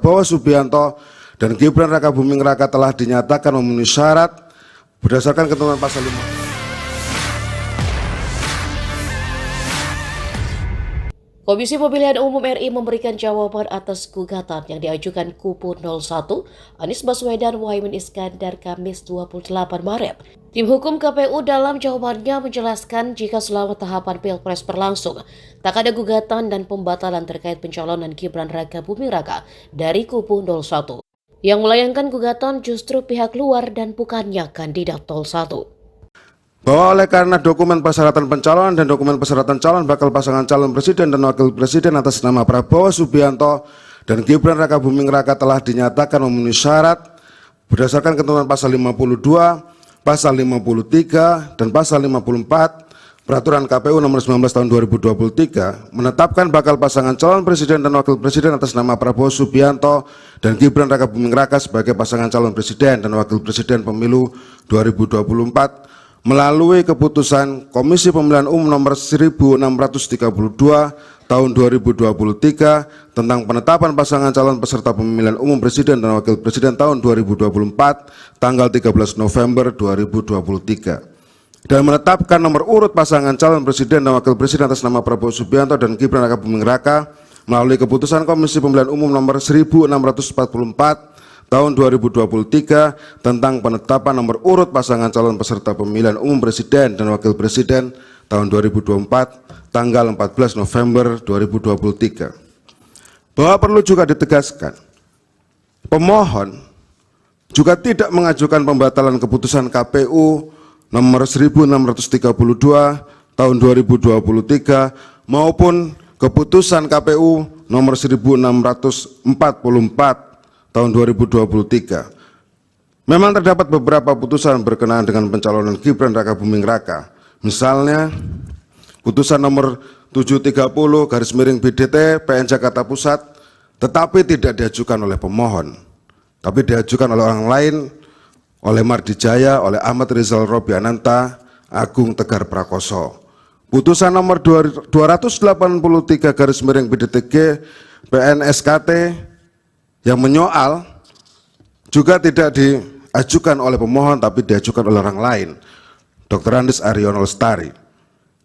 Prabowo Subianto dan Gibran Rakabuming Raka telah dinyatakan memenuhi syarat berdasarkan ketentuan pasal 5. Komisi Pemilihan Umum RI memberikan jawaban atas gugatan yang diajukan kubu 01 Anies Baswedan Muhaimin Iskandar Kamis 28 Maret. Tim hukum KPU dalam jawabannya menjelaskan jika selama tahapan Pilpres berlangsung, tak ada gugatan dan pembatalan terkait pencalonan Gibran Rakabuming Raka dari kubu 01. Yang melayangkan gugatan justru pihak luar dan bukannya kandidat 01. Bahwa oleh karena dokumen persyaratan pencalonan dan dokumen persyaratan calon bakal pasangan calon presiden dan wakil presiden atas nama Prabowo Subianto dan Gibran Rakabuming Raka telah dinyatakan memenuhi syarat berdasarkan ketentuan pasal 52, pasal 53, dan pasal 54 Peraturan KPU nomor 19 tahun 2023 menetapkan bakal pasangan calon presiden dan wakil presiden atas nama Prabowo Subianto dan Gibran Rakabuming Raka sebagai pasangan calon presiden dan wakil presiden pemilu 2024 melalui keputusan Komisi Pemilihan Umum nomor 1632 tahun 2023 tentang penetapan pasangan calon peserta pemilihan umum presiden dan wakil presiden tahun 2024 tanggal 13 November 2023 dan menetapkan nomor urut pasangan calon presiden dan wakil presiden atas nama Prabowo Subianto dan Gibran Rakabuming Raka melalui keputusan Komisi Pemilihan Umum nomor 1644 tahun 2023 tentang penetapan nomor urut pasangan calon peserta pemilihan umum presiden dan wakil presiden tahun 2024 tanggal 14 November 2023. Bahwa perlu juga ditegaskan, pemohon juga tidak mengajukan pembatalan keputusan KPU nomor 1632 tahun 2023 maupun keputusan KPU nomor 1644 tahun 2023. Memang terdapat beberapa putusan berkenaan dengan pencalonan Gibran Rakabuming Raka. Misalnya, putusan nomor 730/BDT PN Jakarta Pusat, tetapi tidak diajukan oleh pemohon, tapi diajukan oleh orang lain, oleh Mardijaya, oleh Ahmad Rizal Robiananta, Agung Tegar Prakoso. Putusan nomor 283/BDTG PN SKT yang menyoal juga tidak diajukan oleh pemohon tapi diajukan oleh orang lain, Dr. Andes Aryono Lestari.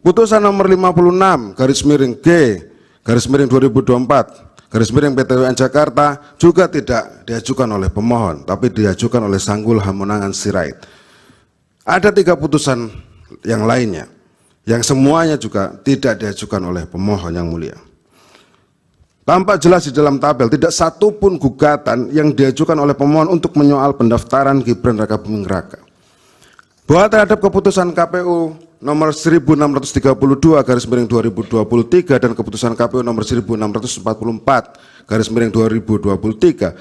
Putusan nomor 56/G/2024/PTWN Jakarta juga tidak diajukan oleh pemohon tapi diajukan oleh Sanggul Hamonangan Sirait. Ada 3 putusan yang lainnya yang semuanya juga tidak diajukan oleh pemohon yang mulia. Tampak jelas di dalam tabel tidak satu pun gugatan yang diajukan oleh pemohon untuk menyoal pendaftaran Gibran Rakabuming Raka. Bahwa terhadap keputusan KPU nomor 1632/2023 dan keputusan KPU nomor 1644/2023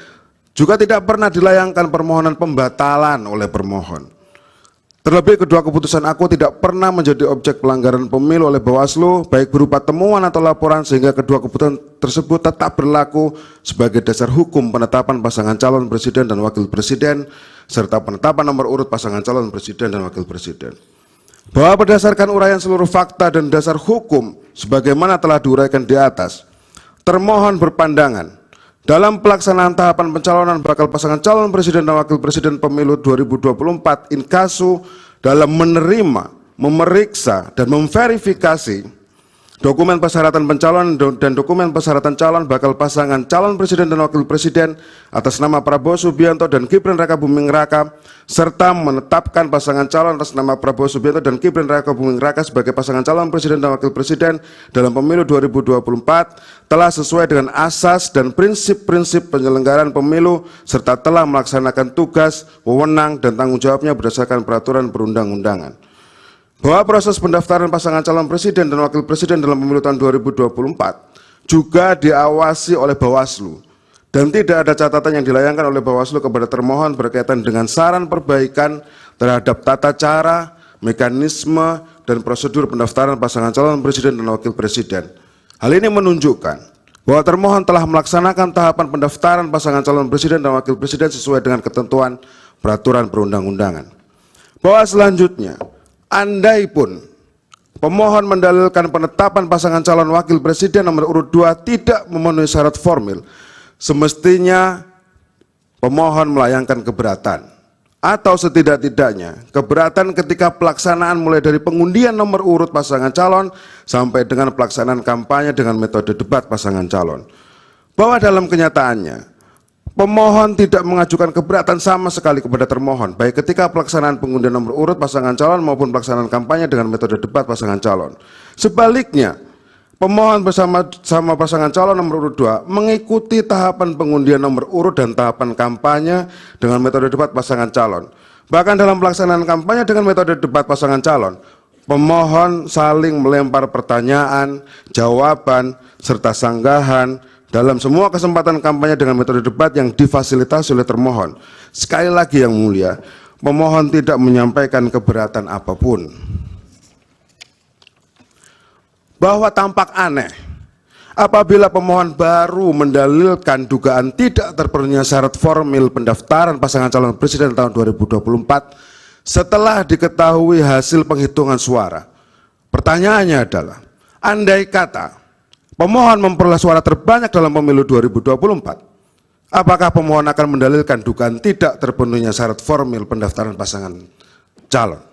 juga tidak pernah dilayangkan permohonan pembatalan oleh permohon. Terlebih kedua keputusan aku tidak pernah menjadi objek pelanggaran pemilu oleh Bawaslu baik berupa temuan atau laporan sehingga kedua keputusan tersebut tetap berlaku sebagai dasar hukum penetapan pasangan calon presiden dan wakil presiden serta penetapan nomor urut pasangan calon presiden dan wakil presiden. Bahwa berdasarkan uraian seluruh fakta dan dasar hukum sebagaimana telah diuraikan di atas, termohon berpandangan dalam pelaksanaan tahapan pencalonan bakal pasangan calon presiden dan wakil presiden pemilu 2024 inkasu dalam menerima, memeriksa, dan memverifikasi dokumen persyaratan pencalonan dan dokumen persyaratan calon bakal pasangan calon presiden dan wakil presiden atas nama Prabowo Subianto dan Gibran Rakabuming Raka serta menetapkan pasangan calon atas nama Prabowo Subianto dan Gibran Rakabuming Raka sebagai pasangan calon presiden dan wakil presiden dalam pemilu 2024 telah sesuai dengan asas dan prinsip-prinsip penyelenggaraan pemilu serta telah melaksanakan tugas, wewenang, dan tanggung jawabnya berdasarkan peraturan perundang-undangan. Bahwa proses pendaftaran pasangan calon presiden dan wakil presiden dalam pemilu tahun 2024 juga diawasi oleh Bawaslu dan tidak ada catatan yang dilayangkan oleh Bawaslu kepada termohon berkaitan dengan saran perbaikan terhadap tata cara, mekanisme, dan prosedur pendaftaran pasangan calon presiden dan wakil presiden. Hal ini menunjukkan bahwa termohon telah melaksanakan tahapan pendaftaran pasangan calon presiden dan wakil presiden sesuai dengan ketentuan peraturan perundang-undangan. Bahwa selanjutnya, andai pun pemohon mendalilkan penetapan pasangan calon wakil presiden nomor urut 2 tidak memenuhi syarat formil, semestinya pemohon melayangkan keberatan atau setidak-tidaknya keberatan ketika pelaksanaan mulai dari pengundian nomor urut pasangan calon sampai dengan pelaksanaan kampanye dengan metode debat pasangan calon. Bahwa dalam kenyataannya pemohon tidak mengajukan keberatan sama sekali kepada termohon, baik ketika pelaksanaan pengundian nomor urut pasangan calon maupun pelaksanaan kampanye dengan metode debat pasangan calon. Sebaliknya, pemohon bersama pasangan calon nomor urut 2 mengikuti tahapan pengundian nomor urut dan tahapan kampanye dengan metode debat pasangan calon. Bahkan dalam pelaksanaan kampanye dengan metode debat pasangan calon, pemohon saling melempar pertanyaan, jawaban, serta sanggahan dalam semua kesempatan kampanye dengan metode debat yang difasilitasi oleh termohon. Sekali lagi yang mulia, pemohon tidak menyampaikan keberatan apapun. Bahwa tampak aneh apabila pemohon baru mendalilkan dugaan tidak terpenuhinya syarat formil pendaftaran pasangan calon presiden tahun 2024 setelah diketahui hasil penghitungan suara. Pertanyaannya adalah, andai kata pemohon memperoleh suara terbanyak dalam pemilu 2024, apakah pemohon akan mendalilkan dugaan tidak terpenuhinya syarat formil pendaftaran pasangan calon?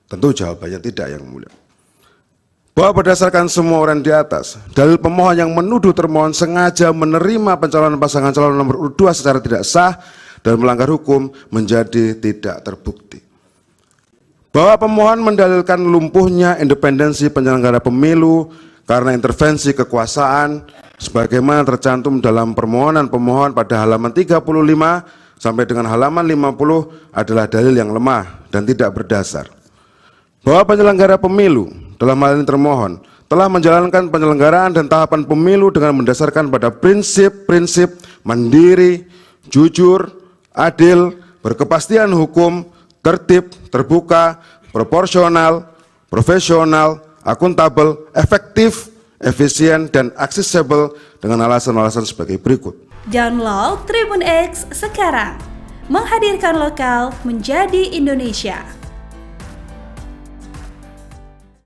Tentu jawabannya tidak, yang mulia. Bahwa berdasarkan semua orang di atas, dalil pemohon yang menuduh termohon sengaja menerima pencalonan pasangan calon nomor urut 2 secara tidak sah dan melanggar hukum menjadi tidak terbukti. Bahwa pemohon mendalilkan lumpuhnya independensi penyelenggara pemilu karena intervensi kekuasaan sebagaimana tercantum dalam permohonan pemohon pada halaman 35 sampai dengan halaman 50 adalah dalil yang lemah dan tidak berdasar. Bahwa penyelenggara pemilu, dalam hal ini termohon, telah menjalankan penyelenggaraan dan tahapan pemilu dengan mendasarkan pada prinsip-prinsip mandiri, jujur, adil, berkepastian hukum, tertib, terbuka, proporsional, profesional, akuntabel, efektif, efisien, dan aksesibel dengan alasan-alasan sebagai berikut. Download Tribun X sekarang, menghadirkan lokal menjadi Indonesia.